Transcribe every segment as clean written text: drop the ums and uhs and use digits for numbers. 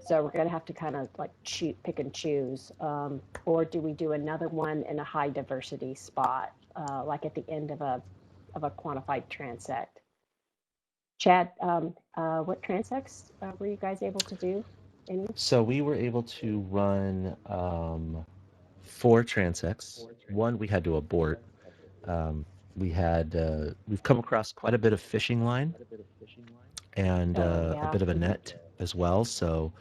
So we're going to have to kind of like pick and choose. Or do we do another one in a high diversity spot, like at the end of a quantified transect? Chad, what transects were you guys able to do? Any? So we were able to run 4 transects. One we had to abort. Um, we've come across quite a bit of fishing line and Oh, a yeah. bit of a net as well. So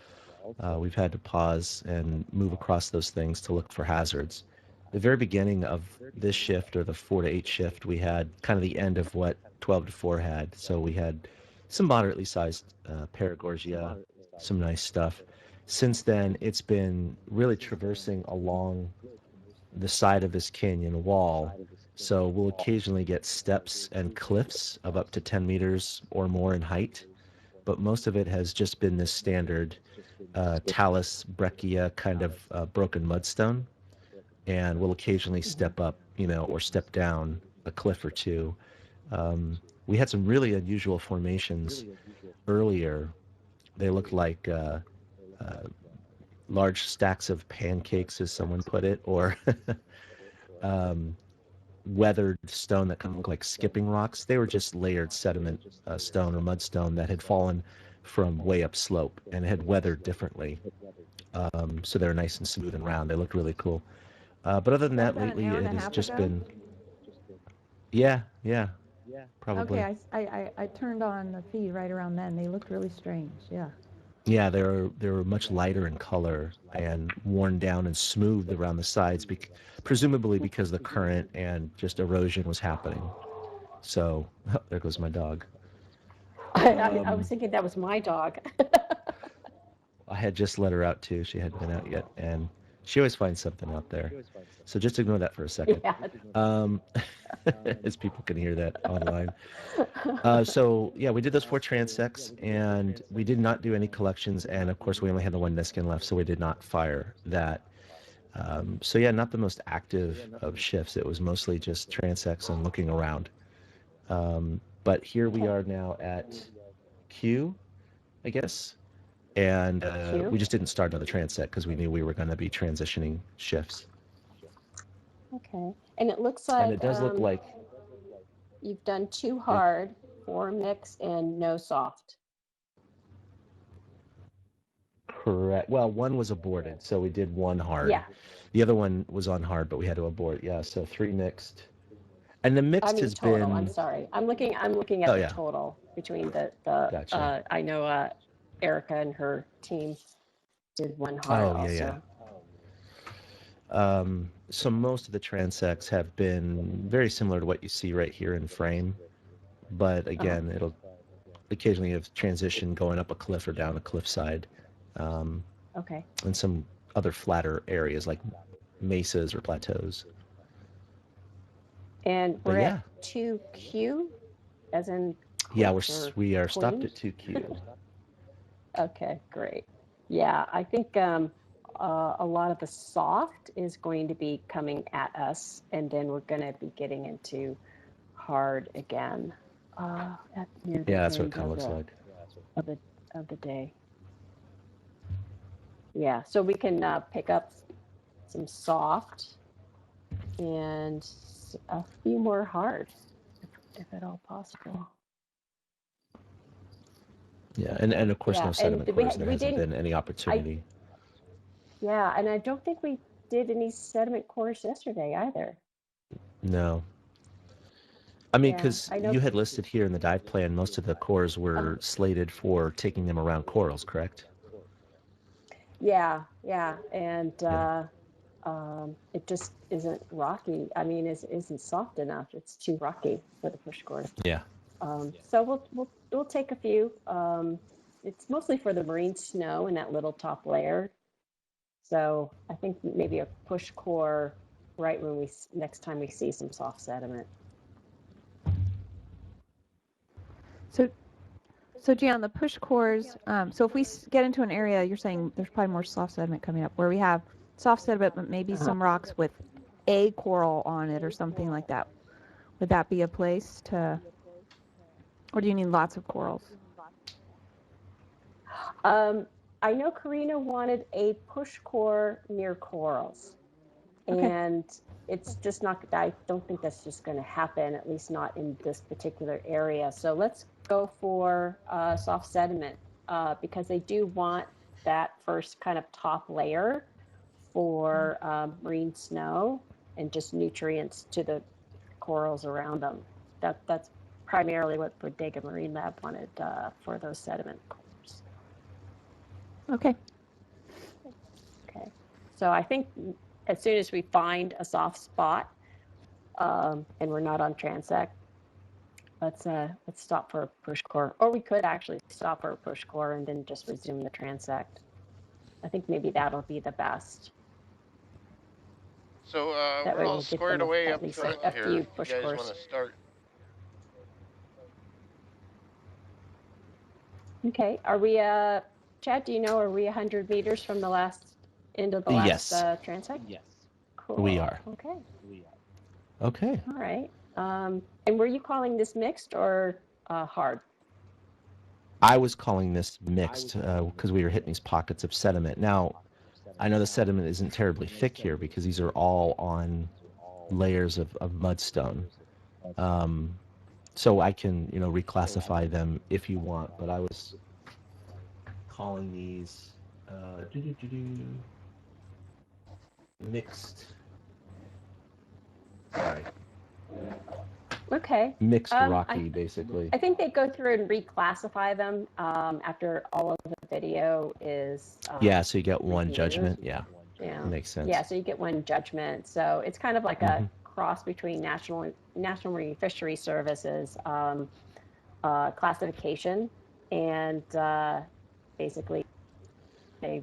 we've had to pause and move across those things to look for hazards. The very beginning of this shift, or the 4 to 8 shift, we had kind of the end of what 12 to 4 had. So we had some moderately sized paragorgia, some nice stuff. Since then, it's been really traversing along the side of this canyon wall. So we'll occasionally get steps and cliffs of up to 10 meters or more in height, but most of it has just been this standard talus breccia kind of broken mudstone, and we'll occasionally step up, or step down a cliff or two. We had some really unusual formations earlier. They looked like uh, large stacks of pancakes, as someone put it, or um, weathered stone that kind of looked like skipping rocks. They were just layered sediment stone or mudstone that had fallen from way up slope and had weathered differently. So they're nice and smooth and round. They looked really cool. But other than That that, about an lately hour and it a has half just ago? been, yeah, Okay, probably. I turned on the feed right around then. They looked really strange. Yeah. Yeah, they were much lighter in color and worn down and smooth around the sides, presumably because the current and just erosion was happening. So there goes my dog. I was Um, thinking that was my dog. I had just let her out too. She hadn't been out yet, and she always finds something out there. So just ignore that for a second. Yeah. Um, as people can hear that online. So yeah, we did those 4 transects, and we did not do any collections. And of course, we only had the one Niskin left, so we did not fire that. So yeah, not the most active of shifts. It was mostly just transects and looking around. But here we Okay. are now at Q, I guess, and we Q. just didn't start another transect because we knew we were going to be transitioning shifts. Okay. And it looks And it like does look like you've done 2 it. hard, 4 mix, and no soft. Correct. Well, one was aborted, so we did one hard. Yeah. The other one was on hard, but we had to abort. Yeah, so 3 mixed. And the I mixed mean has total. I'm been, sorry. I'm looking oh at the yeah, total between the gotcha. I know Erica and her team did 1 hard Oh yeah, yeah. also. So most of the transects have been very similar to what you see right here in frame, but Uh-huh. again, it'll occasionally have transition going up a cliff or down a cliffside, um, Okay. and some other flatter areas like mesas or plateaus. And But we're yeah, at 2Q as in yeah, queens or we are stopped at queens? 2Q. Okay, great. Yeah, I think a lot of the soft is going to be coming at us, and then we're going to be getting into hard again near the Yeah, that's what it end kind of looks like. of the of the day. Yeah, so we can pick up some soft and a few more hard, if at all possible. Yeah, Okay. and of course Yeah, no and sediment cores. There we hasn't didn't. been any I opportunity. Yeah, and I don't think we did any sediment course yesterday either. No. I mean, Yeah, because I know. you had listed here in the dive plan, most of the cores Uh-huh. were slated for taking them around corals, correct? Yeah, yeah, and Yeah. it just isn't rocky. I mean, it isn't soft enough. It's too rocky for the push course. Yeah. So we'll take a few. It's mostly for the marine snow in that little top layer. So I think maybe a push core right when we next time we see some soft sediment. So so Gian, the push cores. So if we get into an area, you're saying there's probably more soft sediment coming up, where we have soft sediment, but maybe Uh-huh. some rocks with a coral on it or something like that. Would that be a place to, or do you need lots of corals? Um, I know Karina wanted a push core near corals. Okay. And it's just not, I don't think that's just going to happen, at least not in this particular area. So let's go for soft sediment because they do want that first kind of top layer for marine snow and just nutrients to the corals around them. That's primarily what Bodega Marine Lab wanted for those sediment cores. Okay. Okay. So I think as soon as we find a soft spot and we're not on transect, let's stop for a push core. Or we could actually stop for a push core and then just resume the transect. I think maybe that'll be the best. So That we're way all we'll get squared them away at up least front a here. few If push you guys cores. want to start. Okay. Are we, Chad, do you know, are we 100 meters from the last end of the last Yes. transect? Yes. Cool. We are. Okay. Okay. All right. And were you calling this mixed or hard? I was calling this mixed because we were hitting these pockets of sediment. Now, I know the sediment isn't terribly thick here because these are all on layers of mudstone. So I can, reclassify them if you want, but I was calling these mixed. Sorry. Okay. Mixed rocky, basically. I think they go through and reclassify them after all of the video is. Yeah, so you get one reviewed. judgment. Yeah, Yeah. makes sense. Yeah, so you get one judgment. So it's kind of like a cross between National Marine Fisheries Services classification and basically they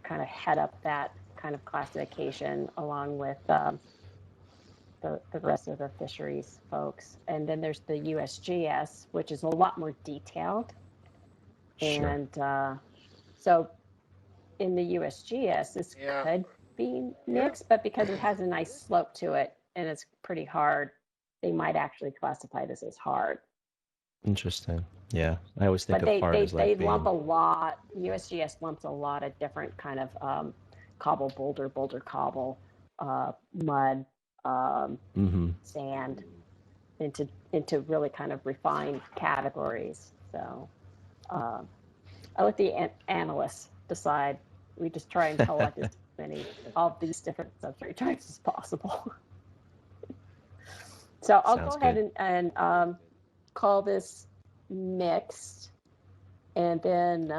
kind of head up that kind of classification along with the rest of the fisheries folks. And then there's the USGS, which is a lot more detailed. Sure. And so in the USGS, this could be mixed, but because it has a nice slope to it and it's pretty hard, they might actually classify this as hard. Interesting. Yeah, I always think But of hard as like they being... lump a lot, USGS lumps a lot of different kind of cobble, boulder cobble, mud, sand into really kind of refined categories. So I let the analysts decide. We just try and collect as many of these different substrate types as possible. So I'll Sounds go ahead good. and call this mixed. And then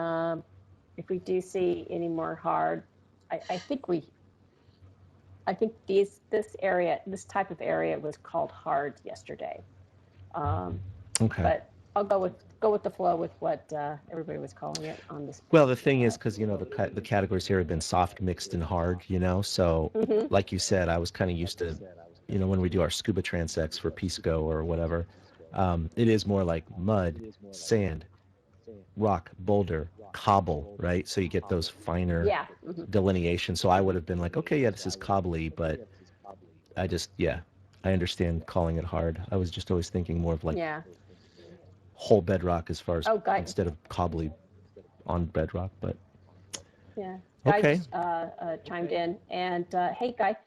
if we do see any more hard, I think this type of area was called hard yesterday. Okay. But I'll go with the flow with what everybody was calling it on this. Well, the thing is, because the categories here have been soft, mixed, and hard. So like you said, I was kind of used to, when we do our scuba transects for Pisco or whatever, it is more like mud, sand, rock, boulder, cobble, right? So you get those finer delineations. So I would have been like, okay, yeah, this is cobbly, but I understand calling it hard. I was just always thinking more of like whole bedrock as far as instead of cobbly on bedrock, but Guy chimed in, and hey, Guy,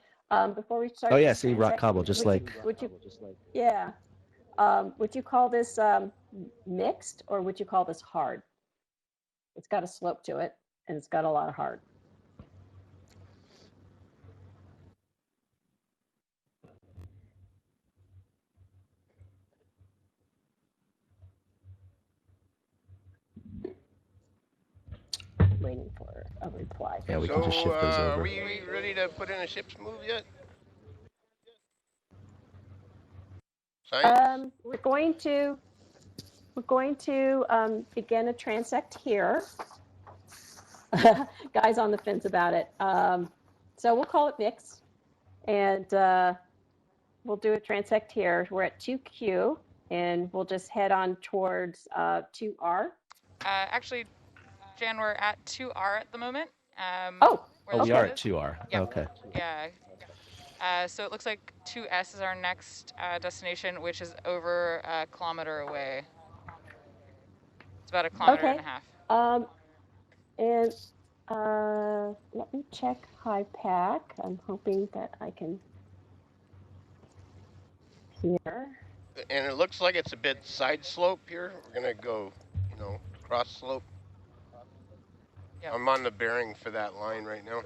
before we start. Oh yeah, see, rock cobble, just like. Would you call this mixed, or would you call this hard? It's got a slope to it, and it's got a lot of hard. Waiting for a reply. Yeah, we can just shift those over. Are we ready to put in a ship's move yet? We're going to begin a transect here. Guys on the fence about it. So we'll call it mixed, and we'll do a transect here. We're at 2Q, and we'll just head on towards 2R. Actually, Jan, we're at 2R at the moment. We are at 2R. Yep. Okay. Yeah. So it looks like 2S is our next destination, which is over a kilometer away. It's about a kilometer and a half. And let me check high pack. I'm hoping that I can hear. And it looks like it's a bit side slope here. We're gonna go, cross slope. Yep. I'm on the bearing for that line right now.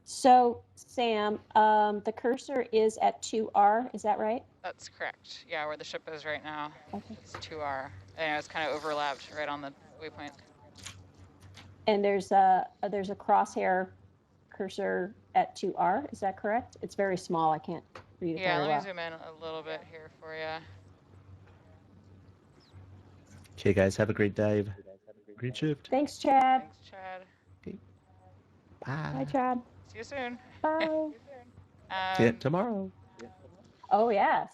So, Sam, the cursor is at 2R, is that right? That's correct. Yeah, where the ship is right now. Okay. It's 2R. And it's kind of overlapped right on the waypoint. And there's a crosshair cursor at 2R, is that correct? It's very small, I can't read it Yeah, very let me well. zoom in a little bit here for you. Okay, guys, have a great dive. Great shift. Thanks, Chad. Thanks, Chad. Okay. Hi, Bye. Chad. See you soon. Bye. See you tomorrow. Oh, yes.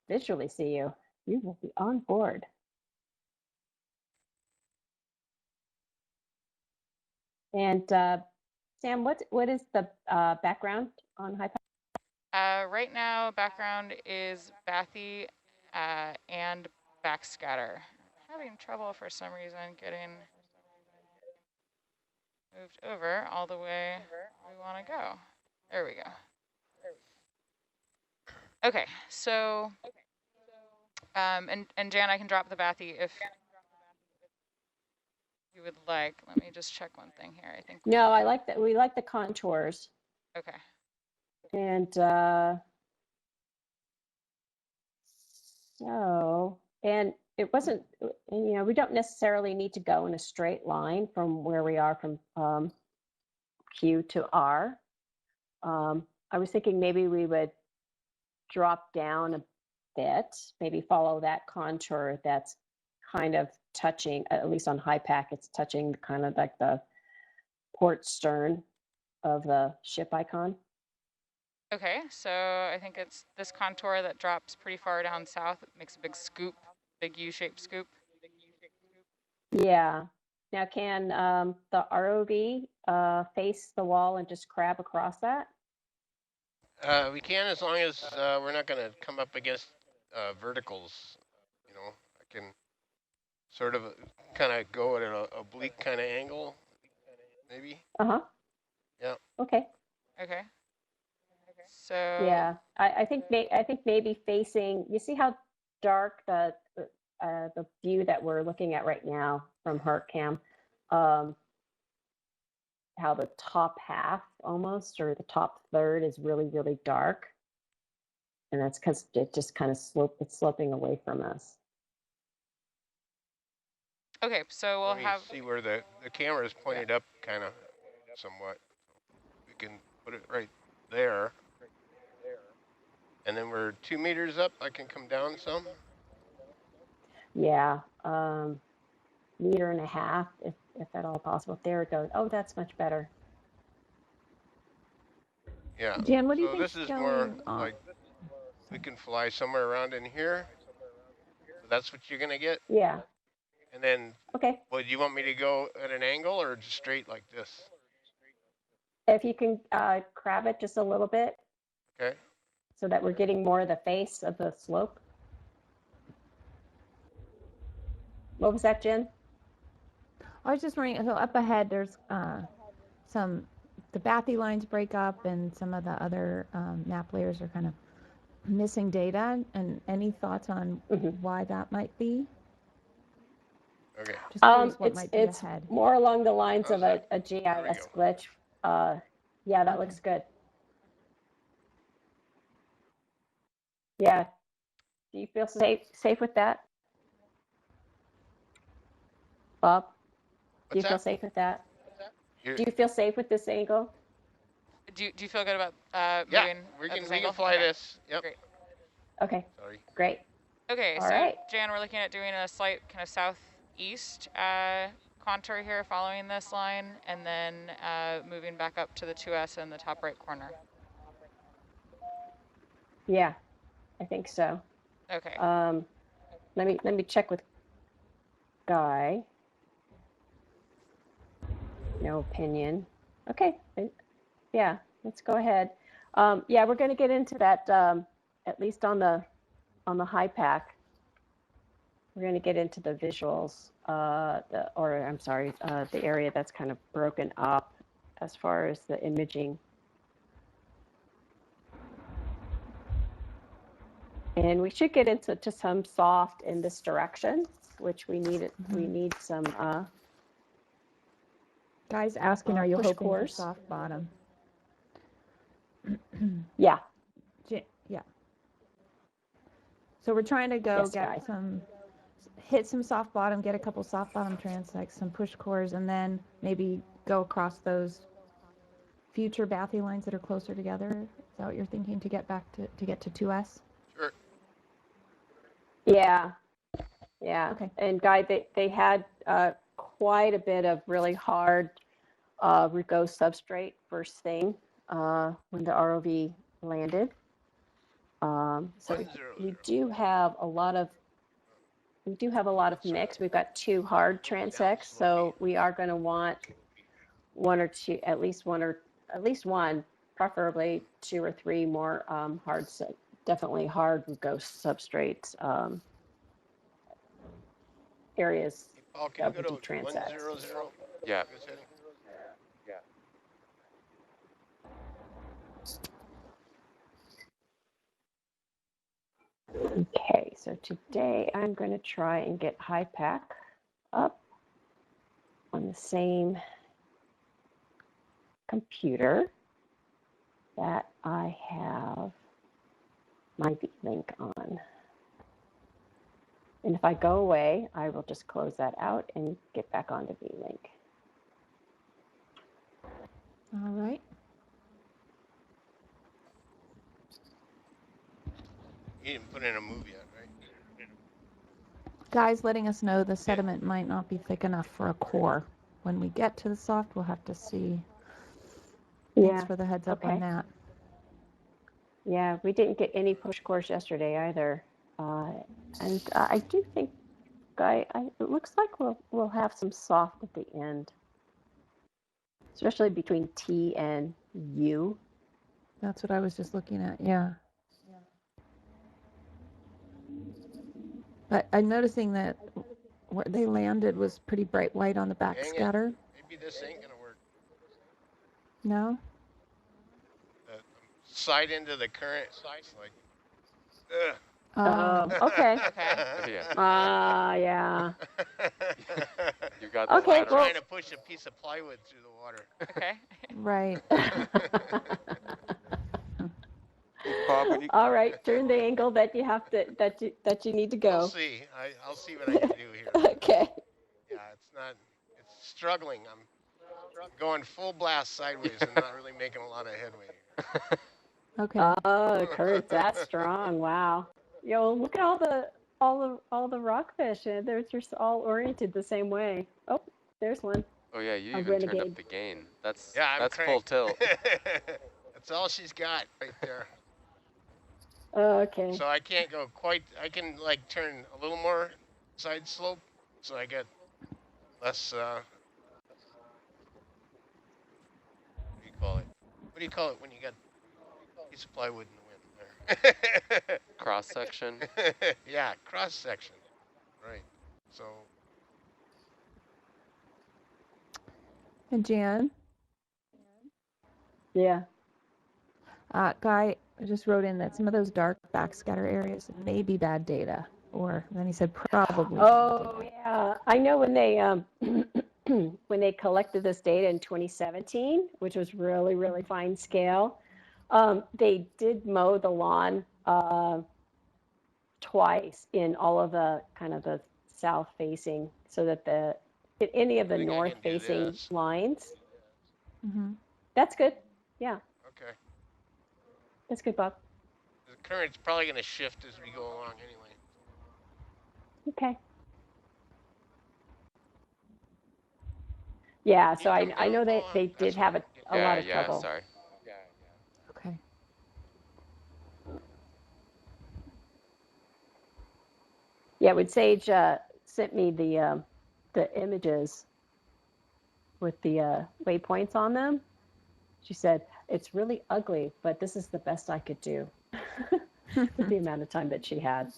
Visually see you. You will be on board. And Sam, what is the background on high pack? Right now, background is bathy and backscatter. Having trouble for some reason getting moved over all the way we want to go. There we go. Okay, so and Jan, I can drop the bathy if you would like. Let me just check one thing here. I think No, I like that. We like the contours. okay. And so, and it wasn't, we don't necessarily need to go in a straight line from where we are from Q to R. I was thinking maybe we would drop down a bit, maybe follow that contour that's kind of touching, at least on high pack, it's touching kind of like the port stern of the ship icon. Okay, so I think it's this contour that drops pretty far down south. It makes a big scoop, big U-shaped scoop. Yeah. Now, can the ROV face the wall and just crab across that? We can, as long as we're not gonna come up against verticals. I can sort of kind of go at an oblique kind of angle, maybe. Uh-huh. Yeah. Okay. Okay. So Yeah, I think maybe facing. You see how dark the view that we're looking at right now from HerCam, how the top half almost, or the top third, is really, really dark, and that's because it just kind of it's sloping away from us. okay, so we'll Let me have see where the camera is pointed up, kind of somewhat. We can put it right there. And then we're 2 meters up. I can come down some. Yeah, meter and a half, if at all possible. There it goes. Oh, that's much better. Yeah. Jan, what do you So think this is more going on? like we can fly somewhere around in here. So that's what you're gonna get. Yeah. And then, Okay. well, do you want me to go at an angle or just straight like this? If you can crab it just a little bit. Okay. So that we're getting more of the face of the slope. What was that, Jen? I was just wondering, so up ahead, there's the bathy lines break up and some of the other map layers are kind of missing data. And any thoughts on why that might be? Okay. Just curious what might be it's ahead. more along the lines How's of that? a GIS glitch. Yeah, that looks good. Yeah. Do you feel safe with that? Bob? Do you feel safe with that? Do you feel safe with this angle? do you feel good about Yeah, moving we at can this angle? fly Okay. this. Yep. Great. Okay. Sorry. Great. Okay, All so right. Jan, we're looking at doing a slight kind of southeast contour here following this line, and then moving back up to the 2S in the top right corner. Yeah, I think so. Okay. Let me check with Guy. No opinion. Okay. Yeah, let's go ahead. Yeah, we're going to get into that at least on the high pack. we're going to get into the visuals, the area that's kind of broken up as far as the imaging. And we should get into some soft in this direction, which we need. We need some. Guys asking, are you push hoping cores. for soft bottom? Yeah. Yeah. So we're trying to go Yes, hit some soft bottom, get a couple soft bottom transects, some push cores, and then maybe go across those future bathy lines that are closer together. Is that what you're thinking to get back to get to 2S? Sure. Yeah. Yeah. Okay. And Guy, they had quite a bit of really hard Rugo substrate first thing when the ROV landed. So we do have a lot of mix. We've got 2 hard transects, so we are going to want at least one, preferably 2 or 3 more definitely hard Rugo substrates areas Oh, can that you would go do to transects. 100? Yeah. Okay, so today I'm going to try and get HiPAC up on the same computer that I have my V-Link on. And if I go away, I will just close that out and get back onto V-Link. All right. You didn't put in a move yet, right? Guys letting us know the sediment might not be thick enough for a core. When we get to the soft, we'll have to see. Thanks for the heads up on that. Yeah, we didn't get any push cores yesterday either. And I do think, Guy, it looks like we'll have some soft at the end, especially between T and U. That's what I was just looking at, yeah. But I'm noticing that where they landed was pretty bright white on the backscatter. Maybe this ain't gonna work. No? Side into the current. It's like, Okay. Okay. Yeah. Yeah. You got Okay, the ladder. well- trying to push a piece of plywood through the water. Okay. Right. Bob, when you, All right, turn the angle that you have to that you need to We'll go. see. I'll see what I can do here. Okay. Yeah, it's struggling. I'm going full blast sideways and not really making a lot of headway. Okay. Oh, current's that strong. Wow. Yo, look at all the rockfish. They're just all oriented the same way. Oh, there's one. oh yeah, you A even turned renegade. up the gain. That's I'm full cranked. tilt. That's all she's got right there. Okay. So I can't go quite. I can like turn a little more side slope, so I get less. What do you call it? What do you call it when you got a piece of plywood in the wind there? Cross section. Yeah, cross section. Right. So And Jan, Yeah. Guy just wrote in that some of those dark backscatter areas may be bad data. Or then he said probably. Oh, yeah. I know when they when they collected this data in 2017, which was really, really fine scale, they did mow the lawn twice in all of the kind of the south facing, so that any of the I think I north can do facing this. lines. Mm-hmm. That's good. Yeah, okay. that's good, Bob. The current's probably going to shift as we go along anyway. Okay. Yeah, so Can you come I know down? they That's did have fine. a lot of yeah, trouble. sorry. Okay. Yeah, when Sage sent me the images with the waypoints on them, she said, it's really ugly, but this is the best I could do with the amount of time that she had.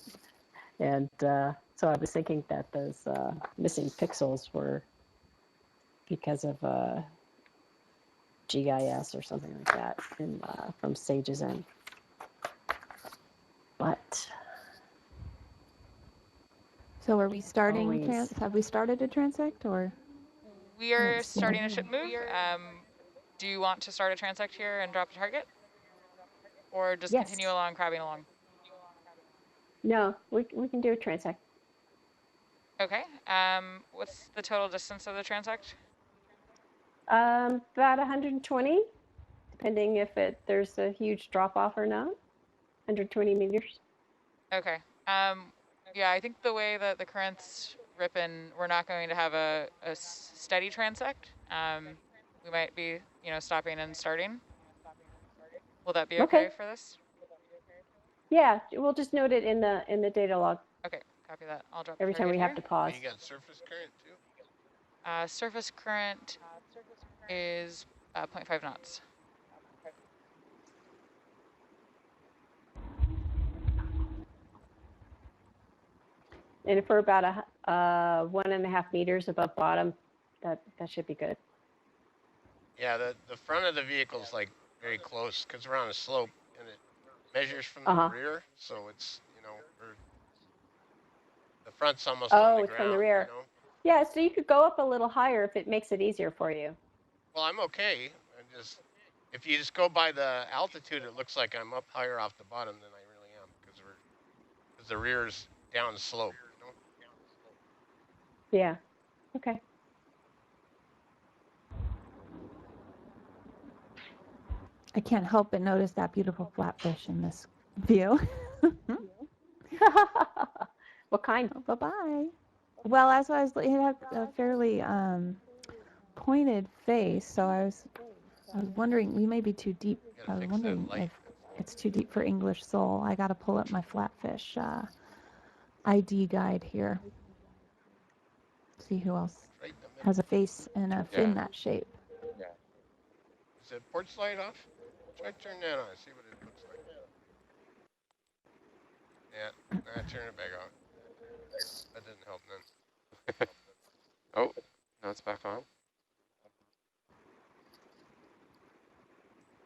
And So I was thinking that those missing pixels were because of GIS or something like that from Sage's end. But So are we starting always, have we started a transect or? We are Let's see. starting a ship move. Do you want to start a transect here and drop a target? Or just yes. continue along, crabbing along? No, we can do a transect. Okay. What's the total distance of the transect? About 120, depending if there's a huge drop off or not. 120 meters. Okay. Yeah, I think the way that the current's ripping, we're not going to have a steady transect. We might be, stopping and starting. Will that be okay for this? Yeah, we'll just note it in the data log. Okay, copy that. I'll drop every the time we target have to pause. And you got surface current too? Surface current is 0.5 knots. And if we're about 1.5 meters above bottom, that should be good. Yeah, the front of the vehicle's like very close because we're on a slope and it measures from the rear, so it's the front's almost on the it's ground. from the rear. Yeah, so you could go up a little higher if it makes it easier for you. Well, I'm okay. If you just go by the altitude, it looks like I'm up higher off the bottom than I really am because the rear's down slope. Yeah. Okay. I can't help but notice that beautiful flatfish in this view. What kind? Oh, bye-bye. Well, as I was, it had a fairly pointed face, so I was wondering, we may be too deep. I was wondering if it's too deep for English Soul. I got to pull up my flatfish ID guide here. See who else has a face and a fin that shape. Yeah. Is the porch light off? Try to turn that on, see what it looks like. Yeah, turn it back on. That didn't help none. Oh, now it's back on.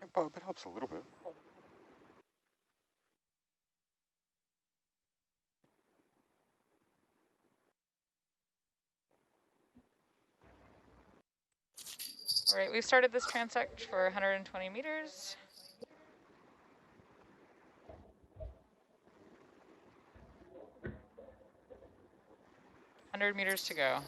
Yeah, Bob, it helps a little bit. All right, we've started this transect for 120 meters. $100 to go.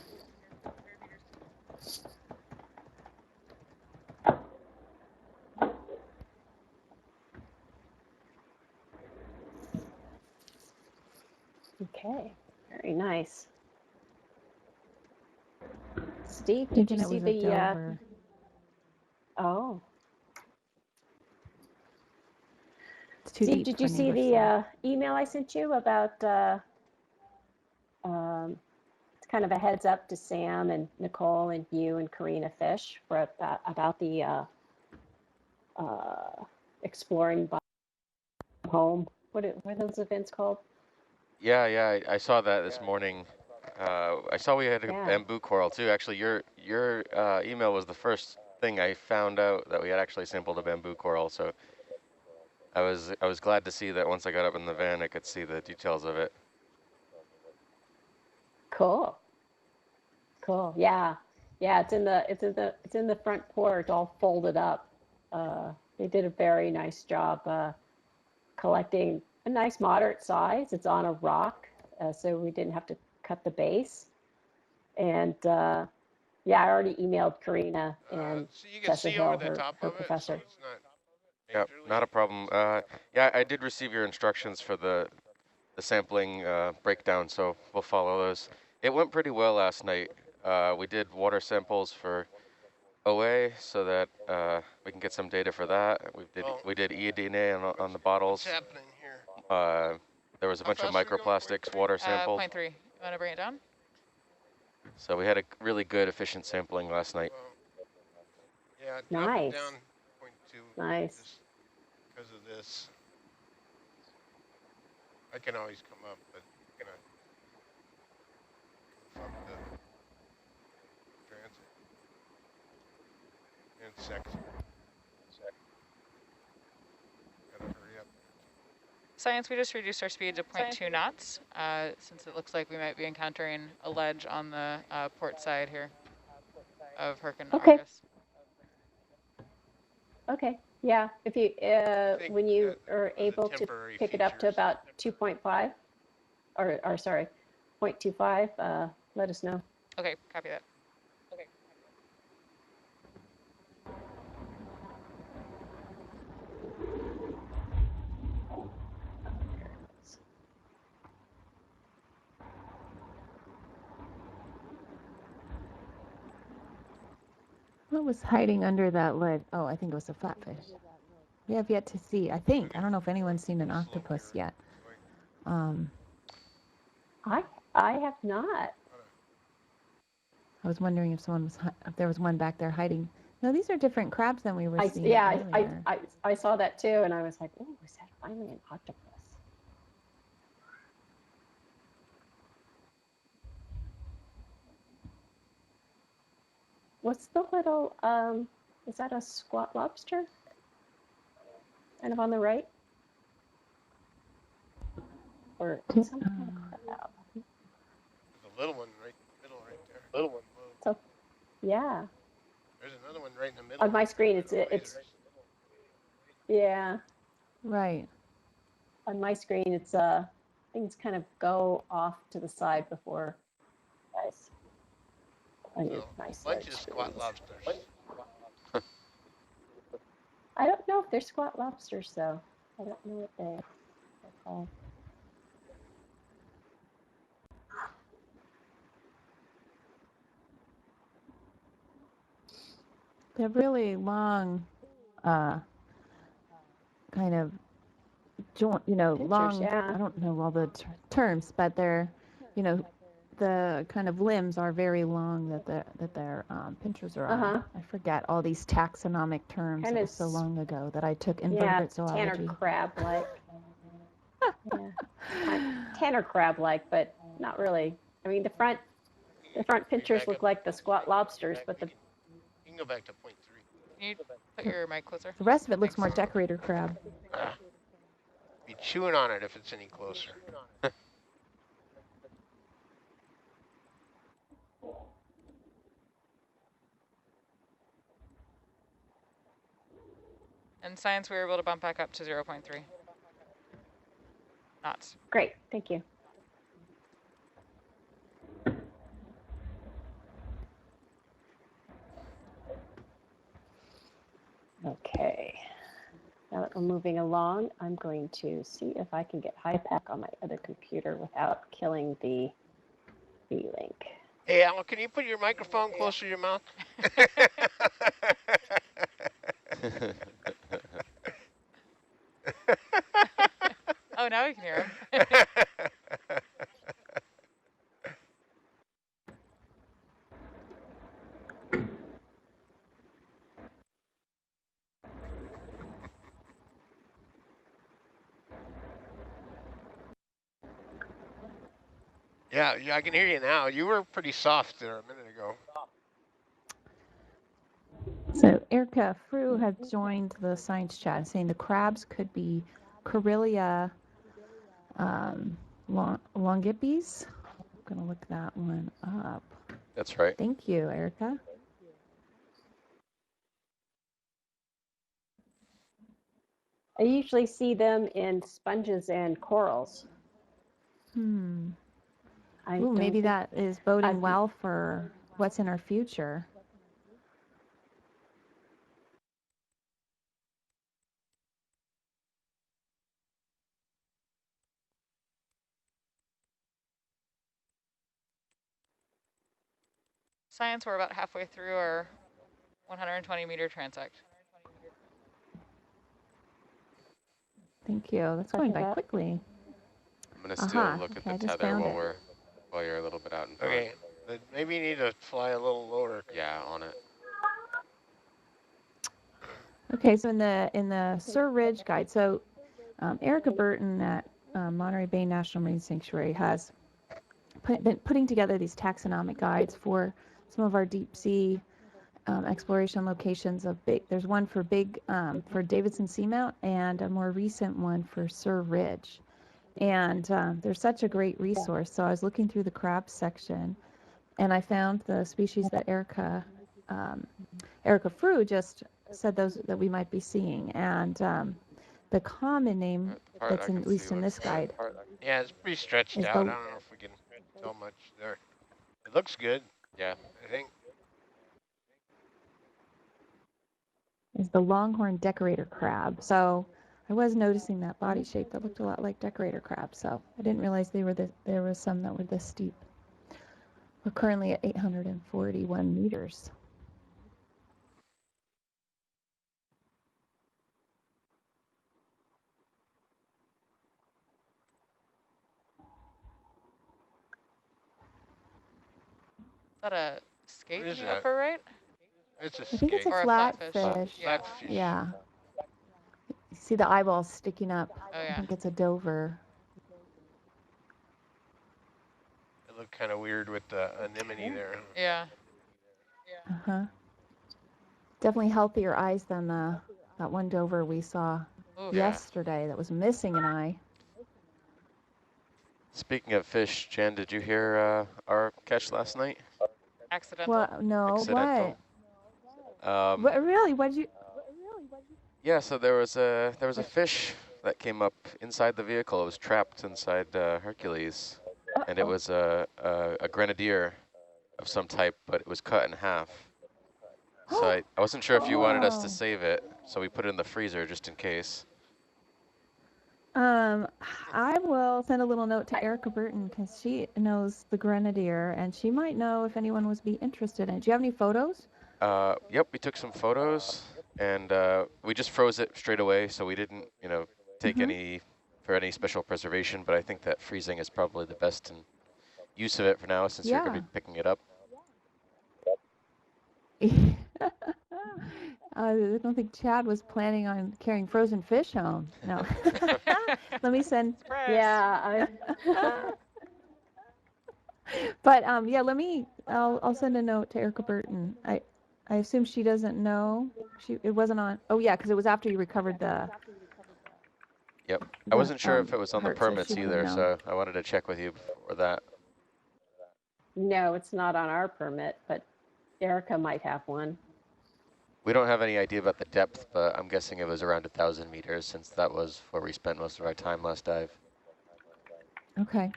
Okay, very nice. Steve, did you see the? Oh. Steve, did you see the email I sent you about? It's kind of a heads up to Sam and Nicole and you and Karina Fish for about the exploring by home. What are those events called? Yeah, I saw that this morning. I saw we had a bamboo coral too. Actually, your email was the first thing I found out that we had actually sampled a bamboo coral. So I was glad to see that once I got up in the van, I could see the details of it. Cool. Yeah. It's in the front porch, all folded up. They did a very nice job collecting a nice moderate size. It's on a rock, so we didn't have to cut the base. And I already emailed Karina and so you can see over the top her professor. So it's not not a problem. Yeah, I did receive your instructions for the sampling breakdown, so we'll follow those. It went pretty well last night. We did water samples for OA so that we can get some data for that. We did eDNA on the bottles. What's happening here? There was a bunch of microplastics water sampled. 0.3. You want to bring it down? So we had a really good, efficient sampling last night. Yeah, drop it down 0.2. Nice. Just because of this. I can always come up, but transect. Gotta hurry up. Science, we just reduced our speed to 0.2 knots, since it looks like we might be encountering a ledge on the port side here of Hercules Okay. Argus. Okay. Yeah. If you think when you that are was a able to temporary pick it up to features. about 2.5, or sorry, 0.25, let us know. Okay, copy that. What was hiding under that ledge? Oh, I think it was a flatfish. We have yet to see. I think. I don't know if anyone's seen an octopus yet. I have not. I was wondering if if there was one back there hiding. No, these are different crabs than we were seeing earlier. I saw that too, and I was like, oh, is that finally an octopus? What's the little, is that a squat lobster? Kind of on the right? Or some kind of crab? There's a little one right in the middle right there. Little one. So, yeah. There's another one right in the middle. On my screen, it's yeah. Right. On my screen, it's things kind of go off to the side before. Guys, on your nice bunch large of squat screens. lobsters. I don't know if they're squat lobsters, though. I don't know what they're called. They're really long, kind of joint, Pictures, long. yeah. I don't know all the terms, but they're, the kind of limbs are very long that their pinchers are on. I forget all these taxonomic terms. Kind it of was so long ago that I took Yeah, invertebrate tanner zoology. crab-like. Tanner crab-like, but not really. I mean, the front pinchers look like the squat lobsters, but You can go back to 0.3. Can you put your mic closer? The rest of it looks Thanks. more decorator crab. Be chewing on it if it's any closer. In science, we were able to bump back up to 0.3 knots. great. Thank you. Okay. Now that we're moving along, I'm going to see if I can get HiPAC on my other computer without killing the V-Link. Hey, Al, can you put your microphone closer to your mouth? Oh, now we can hear him. Yeah, I can hear you now. You were pretty soft there a minute ago. So Erica Frew has joined the science chat saying the crabs could be Corellia longipes. I'm going to look that one up. That's right. Thank you, Erica. I usually see them in sponges and corals. Ooh, maybe that is boding well for what's in our future. Science, we're about halfway through our 120 meter transect. Thank you. That's going by quickly. I'm gonna still look okay, I at the just tether found while you're a little bit out in front. Okay, but maybe you need to fly a little lower. Yeah, on it. Okay, so in the Sur Ridge guide, so Erica Burton at Monterey Bay National Marine Sanctuary has been putting together these taxonomic guides for some of our deep sea exploration locations of big. There's one for for Davidson Seamount, and a more recent one for Sur Ridge. And they're such a great resource. So I was looking through the crab section, and I found the species that Erica Frew just said that we might be seeing, and the common name that's at least in this guide Yeah, it's pretty stretched is out. I don't know if we can tell much there. It looks good. Yeah. I think. the longhorn decorator crab. So I was noticing that body shape that looked a lot like decorator crab. So I didn't realize there was some that were this steep. We're currently at 841 meters. Is that a skate What is in the that? upper right? It's a I think it's skate. a Or a flatfish. flatfish. Yeah. Flatfish. Yeah. You see the eyeballs sticking up. Oh I yeah. think it's a Dover. It looked kind of weird with the anemone there. Yeah. Uh-huh. Definitely healthier eyes than that one Dover we saw Oof. yesterday that was missing an eye. Speaking of fish, Jan, did you hear our catch last night? Accidental. What? No. Accidental. What? Really? What did you? Yeah, so there was a fish that came up inside the vehicle. It was trapped inside Hercules, and it was a grenadier of some type, but it was cut in half. So I wasn't sure if you wanted us to save it, so we put it in the freezer just in case. I will send a little note to Erica Burton because she knows the grenadier, and she might know if anyone would be interested in it. Do you have any photos? Yep, we took some photos, and we just froze it straight away, so we didn't, take any special preservation. But I think that freezing is probably the best use of it for now, since you're going to be picking it up. I don't think Chad was planning on carrying frozen fish home. No. Let me send. Surprise. Yeah. But yeah, I'll send a note to Erica Burton. I assume she doesn't know. It wasn't on. Oh yeah, because it was after you recovered the. Yep. I wasn't sure if it was on the hurt, so permits she wouldn't either, know. so I wanted to check with you for that. No, it's not on our permit, but Erica might have one. We don't have any idea about the depth, but I'm guessing it was around 1,000 meters, since that was where we spent most of our time last dive. Okay.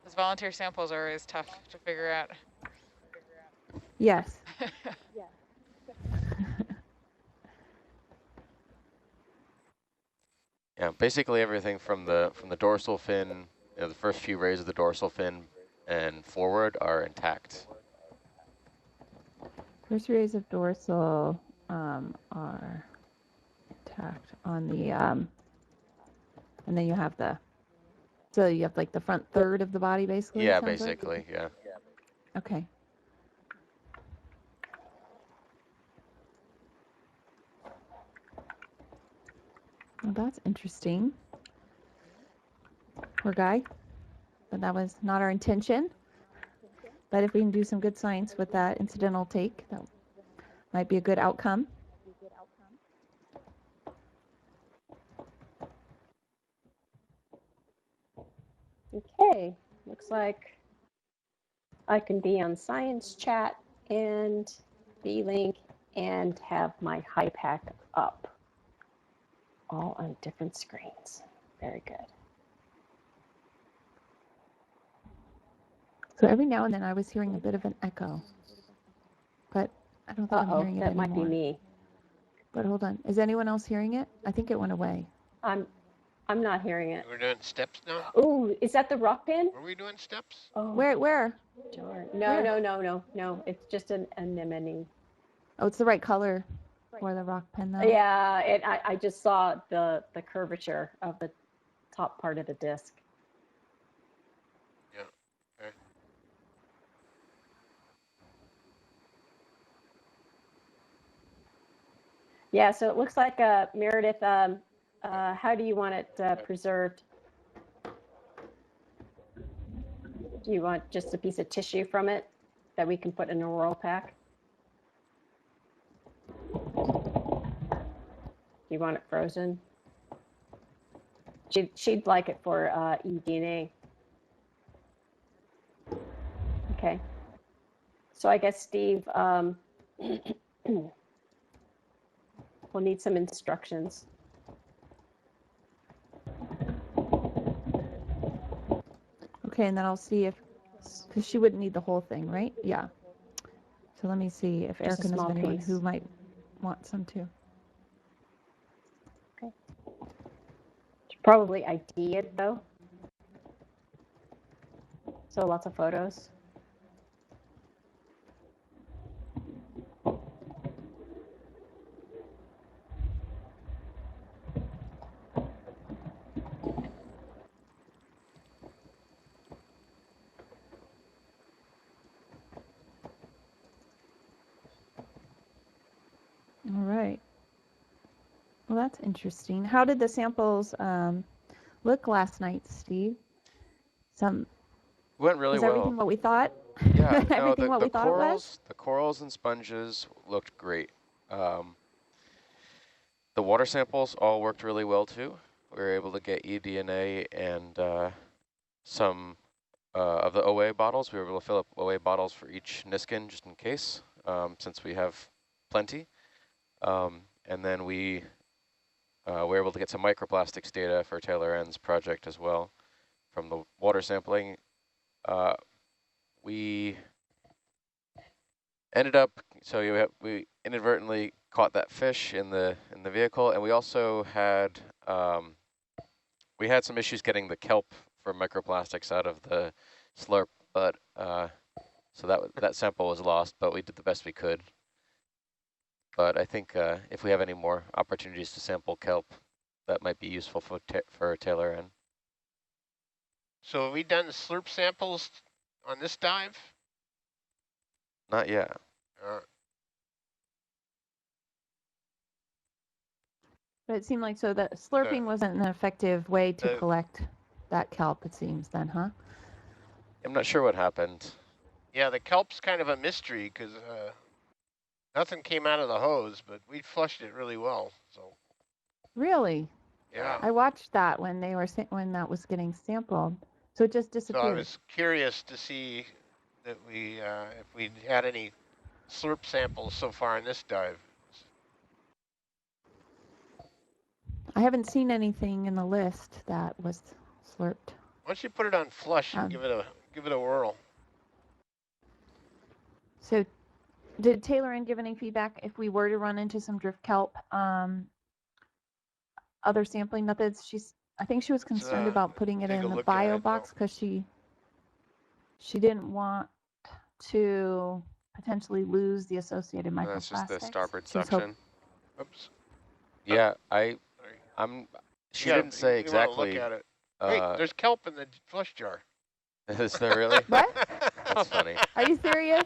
Those volunteer samples are always tough to figure out. Yes. Yeah, basically everything from the dorsal fin, the first few rays of the dorsal fin and forward are intact. First rays of dorsal are intact on the and then you have so you have like the front third of the body basically. Yeah, it sounds like? basically, yeah. Okay. Well, that's interesting. Poor guy. But that was not our intention. But if we can do some good science with that incidental take, that might be a good outcome. Okay, looks like I can be on Science Chat and B-Link and have my HiPack up, all on different screens. Very good. So every now and then I was hearing a bit of an echo, but I don't think I'm hearing it that anymore. might be me. But hold on, is anyone else hearing it? I think it went away. I'm not hearing it. We're doing steps now? Oh, is that the rock pin? Were we doing steps? Oh, Where? darn. Where? No. It's just an anemone. Oh, it's the right color for the rock pen though. Yeah, I just saw the curvature of the top part of the disc. Yeah. Okay. Yeah, so it looks like Meredith. How do you want it preserved? Do you want just a piece of tissue from it that we can put in a roll pack? Do you want it frozen? She'd like it for eDNA. Okay. So I guess, Steve, we'll need some instructions. Okay, and then I'll see if, because she wouldn't need the whole thing, right? Yeah. So let me see if Just a Erica knows small of anyone piece. who might want some too. Okay. Should probably ID it though. So lots of photos. All right. Well, that's interesting. How did the samples look last night, Steve? Went really Was well. everything what we thought? Yeah, no, Everything what we thought it was? the corals and sponges looked great. The water samples all worked really well too. We were able to get eDNA and some of the OA bottles. We were able to fill up OA bottles for each Niskin just in case, since we have plenty. And then we were able to get some microplastics data for Taylor N's project as well from the water sampling. We ended up, so we inadvertently caught that fish in the vehicle, and we also had we had some issues getting the kelp for microplastics out of the slurp, but so that sample was lost, but we did the best we could. But I think if we have any more opportunities to sample kelp, that might be useful for Taylor N. So have we done slurp samples on this dive? Not yet. But it seemed like so that slurping wasn't an effective way to collect that kelp, it seems then, huh? I'm not sure what happened. Yeah, the kelp's kind of a mystery because nothing came out of the hose, but we flushed it really well. So. Really? Yeah. I watched that when they were when that was getting sampled. So it just disappeared. So I was curious to see that if we had any slurp samples so far in this dive. I haven't seen anything in the list that was slurped. Why don't you put it on flush and give it a whirl? So did Taylor N give any feedback if we were to run into some drift kelp, other sampling methods? I think she was concerned about putting it in the bio box because she didn't want to potentially lose the associated microplastics. That's just the starboard suction. Oops. Yeah, she didn't say exactly. Look at it. Wait, there's kelp in the flush jar. Is there really? What? That's funny. Are you serious?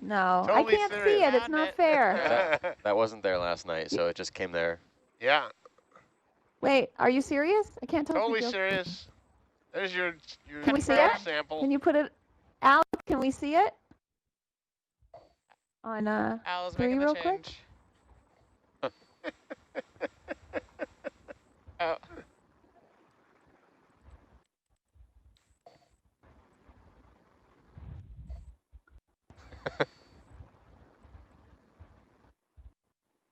No, totally I can't serious. see it. It's not fair. That wasn't there last night, so it just came there. Yeah. Wait, are you serious? I can't tell. Totally serious. There's your can we see it? Sample. Can you put it, Al? Can we see it? On Al's 3 making real the quick. change. Oh.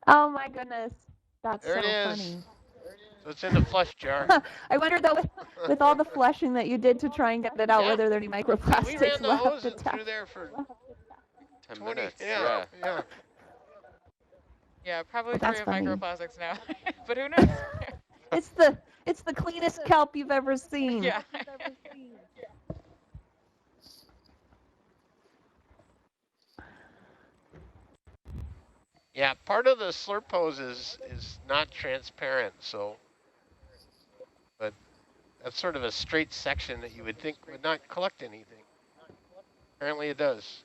Oh my goodness, that's there so it is. funny. So it's in the flush jar. I wonder though, with all the flushing that you did to try and get it out, whether there are any microplastics we ran the left hose to test. through there for 10 minutes. Yeah. Yeah, probably Well, 3 of funny. microplastics now, but who knows? It's the cleanest kelp you've ever seen. Yeah. Yeah, part of the slurp hose is not transparent, so, but that's sort of a straight section that you would think would not collect anything. Apparently it does.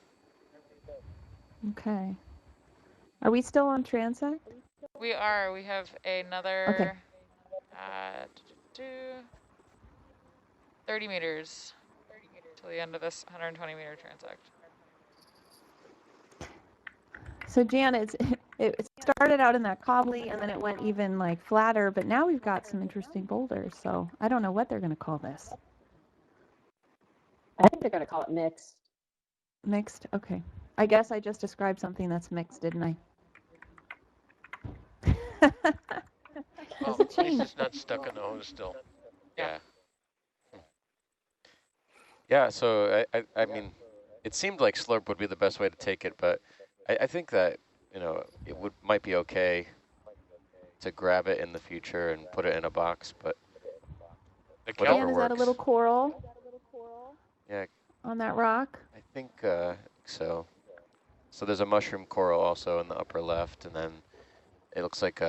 Okay. Are we still on transect? We are. We have another 30 meters till the end of this 120 meter transect. So Jan, it started out in that cobbly and then it went even like flatter, but now we've got some interesting boulders. So I don't know what they're going to call this. I think they're going to call it mixed. Mixed? Okay. I guess I just described something that's mixed, didn't I? Well, Does it at least change? it's not stuck in the hose still. Yeah. Yeah, so I mean, it seemed like slurp would be the best way to take it, but I think that, you know, it might be okay to grab it in the future and put it in a box, but The whatever Jan, is works. that a little coral Yeah, on that rock? I think so. So there's a mushroom coral also in the upper left, and then it looks like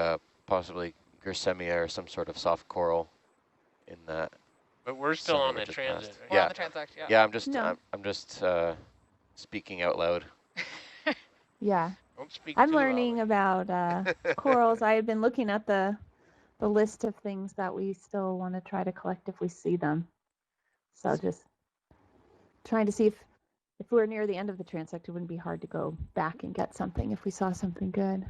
possibly Gersemia or some sort of soft coral in that. But we're still center on we the just transit. passed. Right? We're on Yeah, the transect, yeah. yeah. No. I'm just speaking out loud. Yeah. Don't speak I'm too learning loudly. about corals. I had been looking at the list of things that we still want to try to collect if we see them. So just trying to see if we're near the end of the transect, it wouldn't be hard to go back and get something if we saw something good.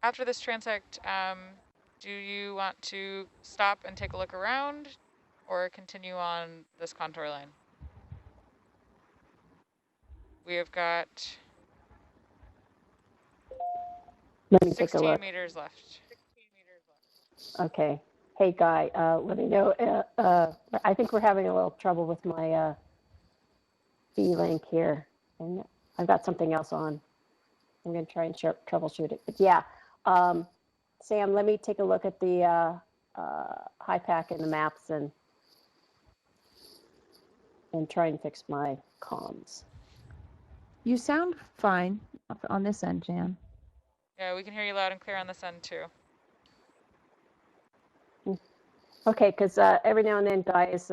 After this transect, do you want to stop and take a look around or continue on this contour line? We have got Let me take a 16 look. meters left. Okay. Hey, Guy, let me know. I think we're having a little trouble with my V-Link here. And I've got something else on. I'm going to try and troubleshoot it. But yeah, Sam, let me take a look at the high pack and the maps and try and fix my comms. You sound fine on this end, Jan. Yeah, we can hear you loud and clear on this end too. Okay, because every now and then Guy is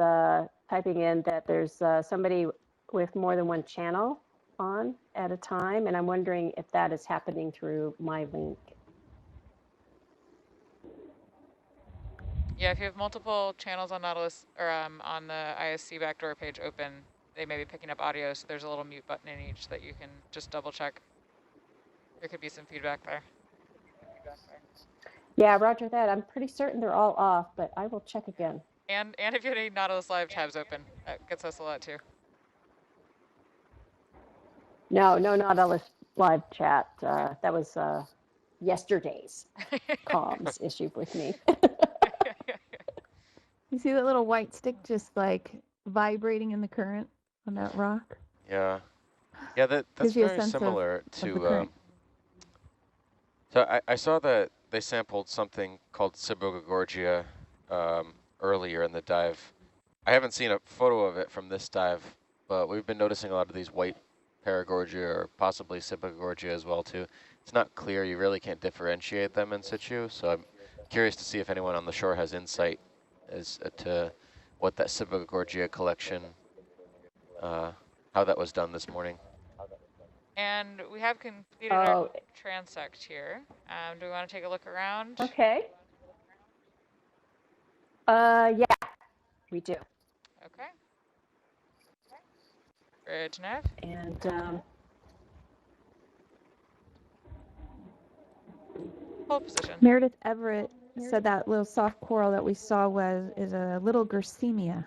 typing in that there's somebody with more than one channel on at a time, and I'm wondering if that is happening through my link. Yeah, if you have multiple channels on Nautilus or on the ISC backdoor page open, they may be picking up audio, so there's a little mute button in each that you can just double check. There could be some feedback there. Yeah, roger that. I'm pretty certain they're all off, but I will check again. And if you have any Nautilus Live tabs open, that gets us a lot too. No, not a live chat. That was yesterday's comms issue with me. You see that little white stick just like vibrating in the current on that rock? Yeah, yeah. That's Gives you a very sense similar of the to. current. So I saw that they sampled something called Sibogagorgia earlier in the dive. I haven't seen a photo of it from this dive, but we've been noticing a lot of these white Paragorgia or possibly Sibogagorgia as well too. It's not clear, you really can't differentiate them in situ, so I'm curious to see if anyone on the shore has insight as to what that Sibogagorgia collection, how that was done this morning. And we have completed our transect here. Do we want to take a look around? Okay. Yeah, we do. Okay. Bridge nav. And Hold position. Meredith Everett said that little soft coral that we saw is a little Gersemia.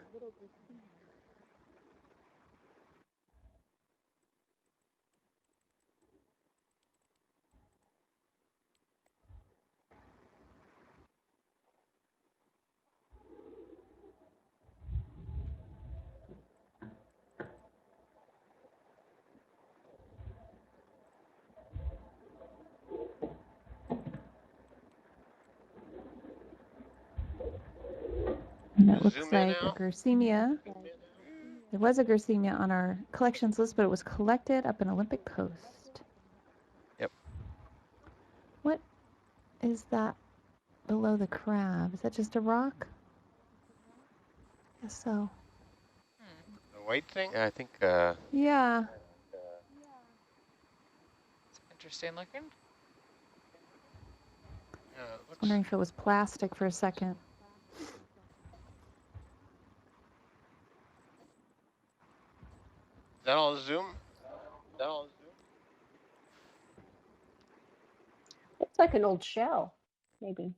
And it looks Zoom in like a now. Gersemia. There was a Gersemia on our collections list, but it was collected up in Olympic Coast. Yep. What is that below the crab? Is that just a rock? I guess so. The white thing? Yeah, I think. Yeah. It's interesting looking. Yeah, it looks. Wondering if it was plastic for a second. that all zoom? It's like an old shell, maybe.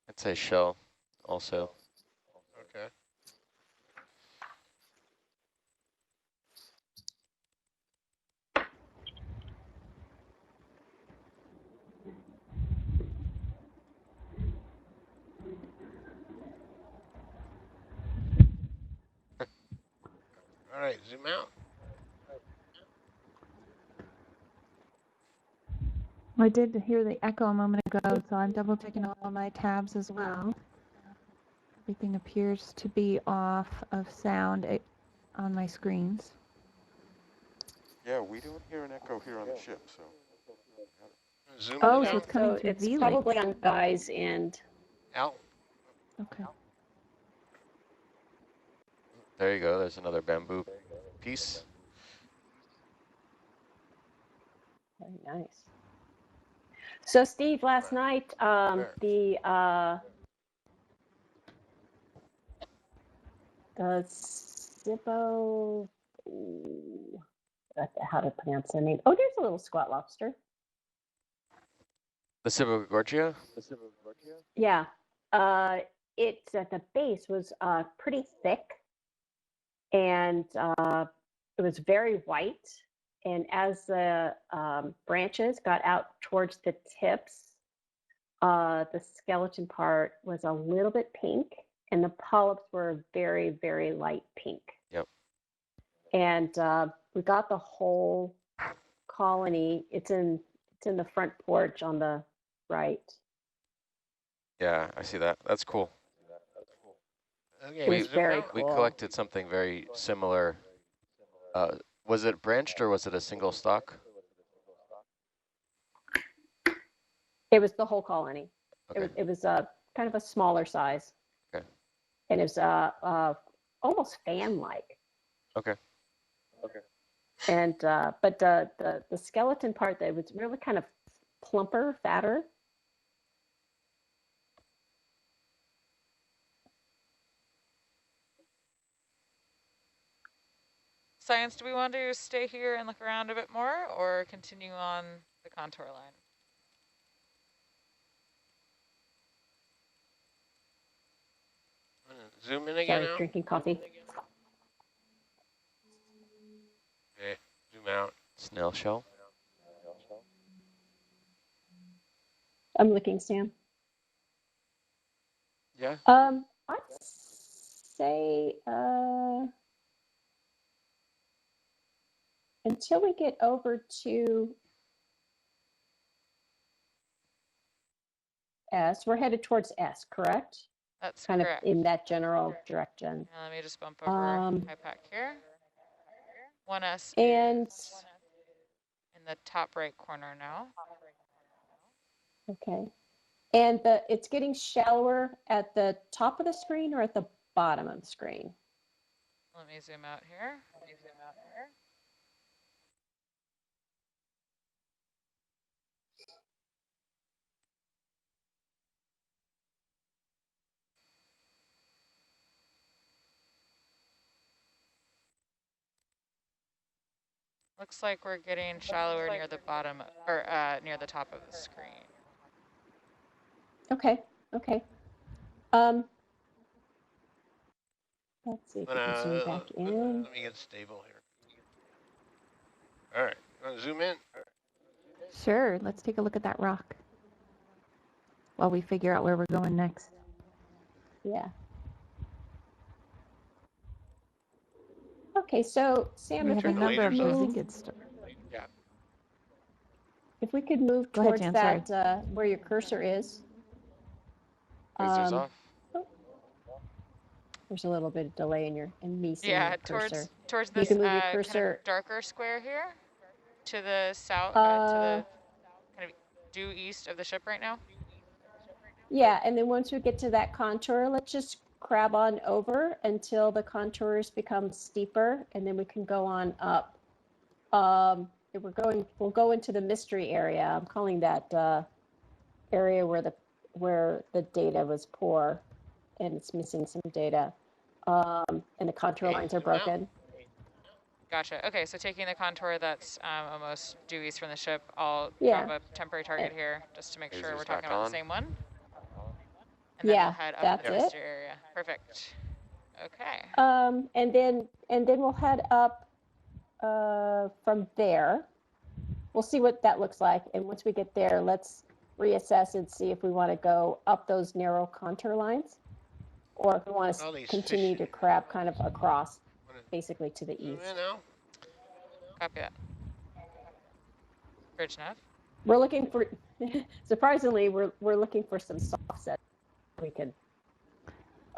I'd say shell also. Okay. All right, zoom out. I did hear the echo a moment ago, so I'm double checking all my tabs as well. Everything appears to be off of sound on my screens. Yeah, we don't hear an echo here on the ship, so. Zoom Oh, it so so, out. it's coming so through it's V-Link. probably on Guy's end. Out. Okay. There you go. There's another bamboo piece. Very nice. So Steve, last night, the Sippo, how to pronounce their name? Oh, there's a little squat lobster. The Sibogorgia? Yeah, it's at the base was pretty thick, and it was very white. And as the branches got out towards the tips, the skeleton part was a little bit pink, and the polyps were very, very light pink. Yep. And we got the whole colony. It's in the front porch on the right. Yeah, I see that. That's cool. Okay, It was zoom very out. cool. We collected something very similar. Was it branched or was it a single stalk? It was the whole colony. Okay. It was kind of a smaller size. Okay. And it was almost fan-like. Okay. And but the skeleton part, that was really kind of plumper, fatter. Science, do we want to stay here and look around a bit more or continue on the contour line? Zoom in again Sorry, now. drinking coffee. Okay, zoom out. Snail shell? I'm looking, Sam. Yeah. I'd say until we get over to S, we're headed towards S, correct? That's Kind correct. of in that general direction. Now let me just bump over high pack here. 1S And is in the top right corner now. okay. And it's getting shallower at the top of the screen or at the bottom of the screen? Let me zoom out here. Looks like we're getting shallower near the bottom, or near the top of the screen. Okay. Let's see if we can zoom back in. Let me get stable here. All right, want to zoom in? Sure, let's take a look at that rock while we figure out where we're going next. Yeah. Okay, so Sam, We if have we a number of could move, Bazinga Yeah. if we could move Go ahead, towards Jan, that where your cursor is. Lasers off. There's a little bit of delay in me seeing Yeah, your cursor. towards You this can move your kind cursor. of darker square here, to the south, to the kind of due east of the ship right now. Yeah, and then once we get to that contour, let's just crab on over until the contours become steeper, and then we can go on up. We'll go into the mystery area. I'm calling that area where the data was poor, and it's missing some data, and the contour lines are zoom out. broken. Gotcha. Okay, so taking the contour that's almost due east from the ship, I'll Yeah. drop a temporary target here just to make sure we're Lasers talking back about on. the same one. And then we'll Yeah, head up in the that's it. thruster area. Perfect. Okay. And then we'll head up from there. We'll see what that looks like. And once we get there, let's reassess and see if we want to go up those narrow contour lines or if we want All to these continue fish. to crab kind of across, Wanna basically to the zoom east. in now? Copy that. Bridge nav. We're looking for, surprisingly, we're looking for some soft sets. We could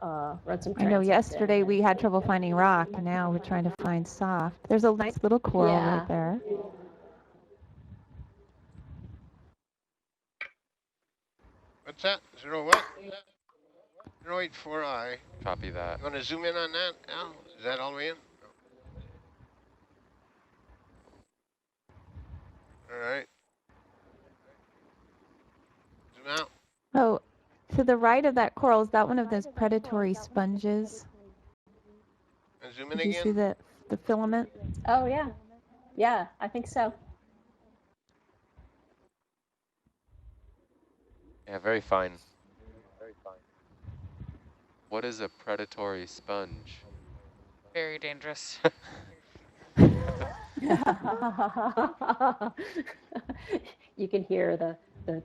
run some I know transects yesterday in. we had trouble finding rock. Now we're trying to find soft. There's a nice little coral Yeah. right there. What's that? Zero what? 084I. Copy that. You want to zoom in on that, Al? Is that all the way in? All right. Zoom out. Oh, to the right of that coral, is that one of those predatory sponges? And zoom in Did you see again. the filament? Oh, yeah. Yeah, I think so. Yeah, very fine. What is a predatory sponge? Very dangerous. You can hear the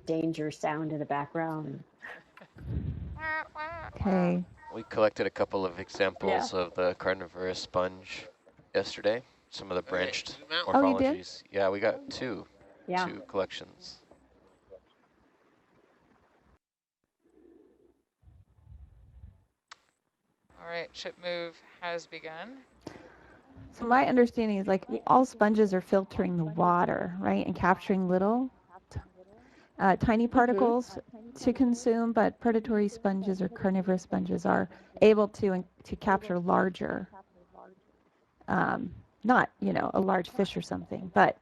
danger sound in the background. Okay. We collected a couple of examples of the carnivorous sponge yesterday. Some of the Okay, branched zoom out. Oh, you did? morphologies. Yeah, we got two Yeah. collections. All right, ship move has begun. So my understanding is like all sponges are filtering the water, right, and capturing little tiny particles to consume, but predatory sponges or carnivorous sponges are able to capture larger, not, you know, a large fish or something, but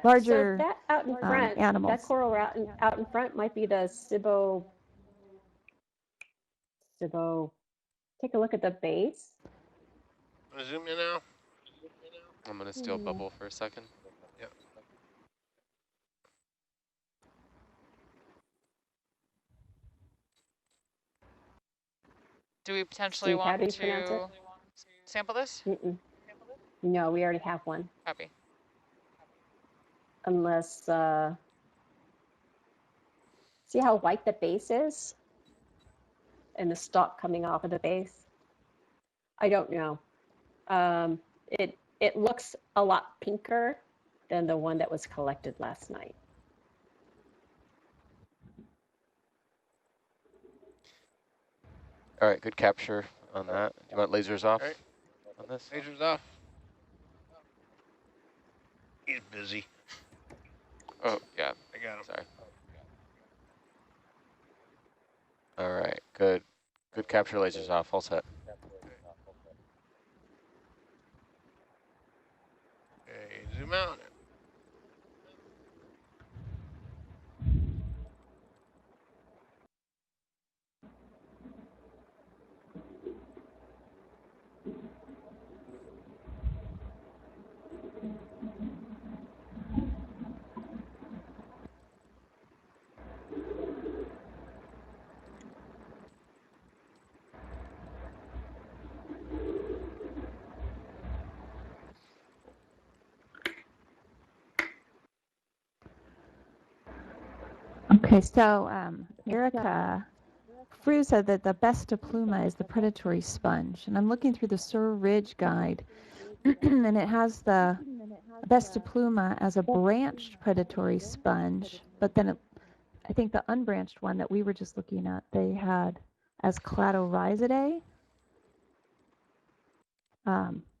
larger So that out in front, animals. that coral out in front might be the Cibo. Take a look at the base. Want to zoom in now? I'm going to steal bubble for a second. Yep. Do we potentially Steve, how want do you pronounce it? to sample this? No, we already have one. Copy. Unless, see how white the base is? And the stalk coming off of the base? I don't know. It looks a lot pinker than the one that was collected last night. All right, good capture on that. Do you want lasers off All right. on this? Lasers off. He's busy. Oh, yeah. I got him. Sorry. All right, good. Good capture, lasers off, all set. Okay, zoom out. Okay, so Erica Frew said that the Bestipluma is the predatory sponge, and I'm looking through the Sur Ridge guide, and it has the Bestipluma as a branched predatory sponge, but then I think the unbranched one that we were just looking at, they had as Cladorhizidae.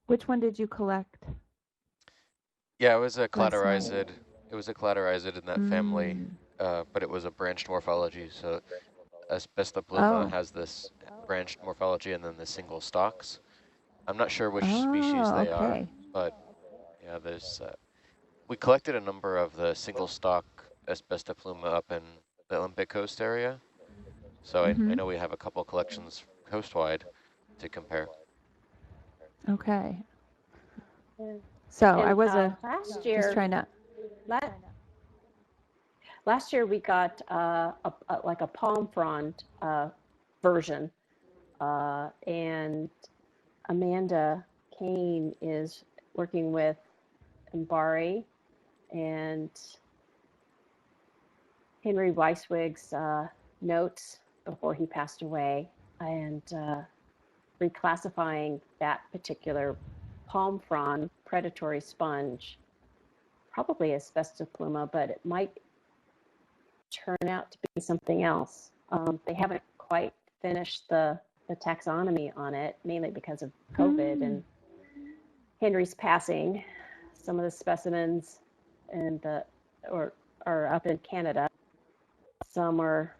Which one did you collect? Yeah, it was a Last night. Cladorhizid. It was a Cladorhizid in that family, but it was a branched morphology. So Bestipluma has this branched morphology and then the single stalks. I'm not sure which species they are, but yeah, there's. We collected a number of the single stalk Bestipluma up in the Olympic Coast area, so I know we have a couple collections coastwide to compare. Okay. Yeah. So And I was last just year, trying to. last year we got like a palm frond version, and Amanda Kane is working with Mbari and Henry Weisswig's notes before he passed away, and reclassifying that particular palm frond predatory sponge, probably asbestopluma, but it might turn out to be something else. They haven't quite finished the taxonomy on it, mainly because of COVID and Henry's passing. Some of the specimens are up in Canada. Some are,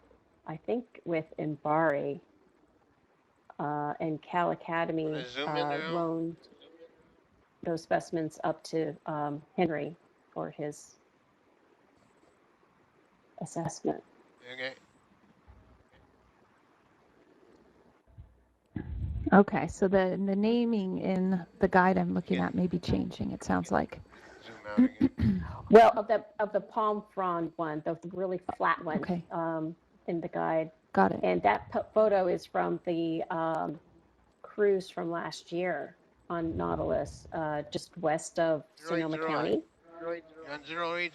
I think, with Mbari, and Cal Academy loaned those specimens up to Henry for his assessment. Okay. Okay, so the naming in the guide I'm looking at may be changing, it sounds like. Zoom out again. Well, of the palm frond one, the really flat one, Okay. In the guide. Got it. And that photo is from the cruise from last year on Nautilus, just west of Sonoma 080. County. On 080.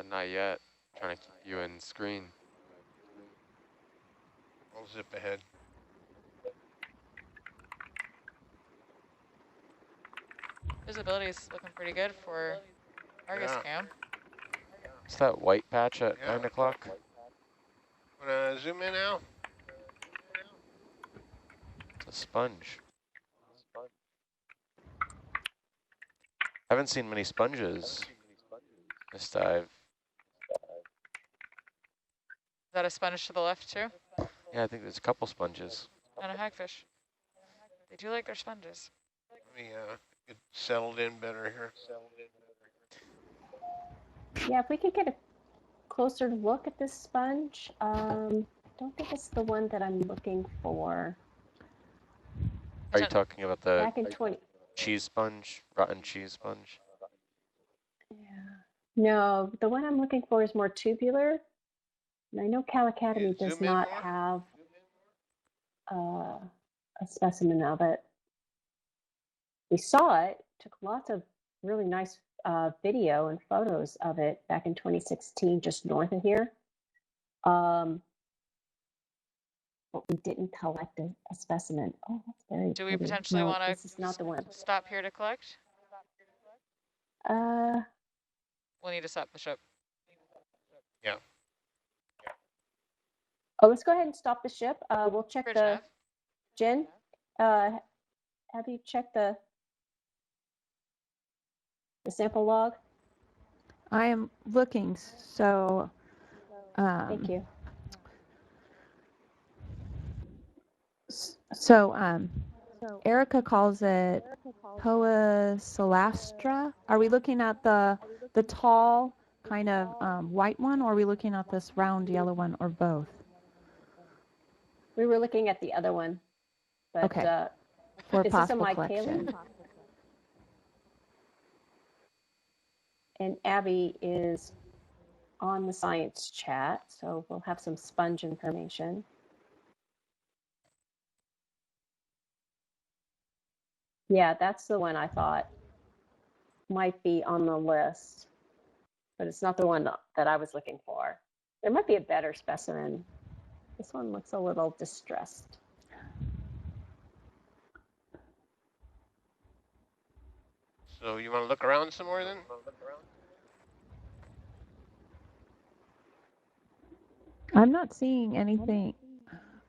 Not yet. Trying to keep you in screen. I'll zip ahead. Visibility is looking pretty good for Argus Yeah. cam. What's that white patch at Yeah. 9 o'clock? Wanna zoom in now? It's a sponge. Haven't seen many sponges this dive. Is that a sponge to the left too? Yeah, I think there's a couple sponges. And a hagfish. They do like their sponges. Let me get settled in better here. Yeah, if we could get a closer look at this sponge. I don't think it's the one that I'm looking for. Are you talking about the Back in 20. cheese sponge, rotten cheese sponge? Yeah. No, the one I'm looking for is more tubular. And I know Cal Academy Zoom does in not more? have a specimen of it. We saw it, took lots of really nice video and photos of it back in 2016, just north of here. But we didn't collect a specimen. Oh, that's very Do we pretty. potentially No, want this is not the one. to stop here to collect? We'll need to stop the ship. Yeah. Oh, let's go ahead and stop the ship. We'll check Bridge the, nav. Jen, have you checked the sample log? I am looking, so. Thank you. So Erica calls it Poa solastra. Are we looking at the tall kind of white one, or are we looking at this round yellow one, or both? We were looking at the other one, but Okay. For is this a possible Mike collection. Palin? And Abby is on the science chat, so we'll have some sponge information. Yeah, that's the one I thought might be on the list, but it's not the one that I was looking for. There might be a better specimen. This one looks a little distressed. So you want to look around some more then? I'm not seeing anything.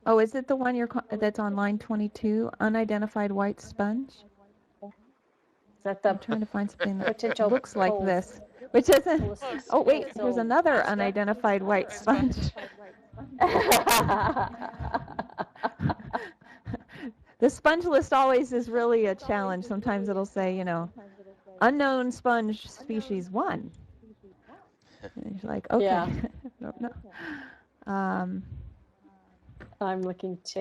Oh, is it the one that's on line 22, unidentified white sponge? Is that I'm the trying to find something that potential looks like pulse- this, which isn't. pulse- Oh wait, pulsal there's another aspect? unidentified white sponge. The sponge list always is really a challenge. Sometimes it'll say, you know, unknown sponge species 1. And you're like, okay, Yeah. I don't know. I'm looking too.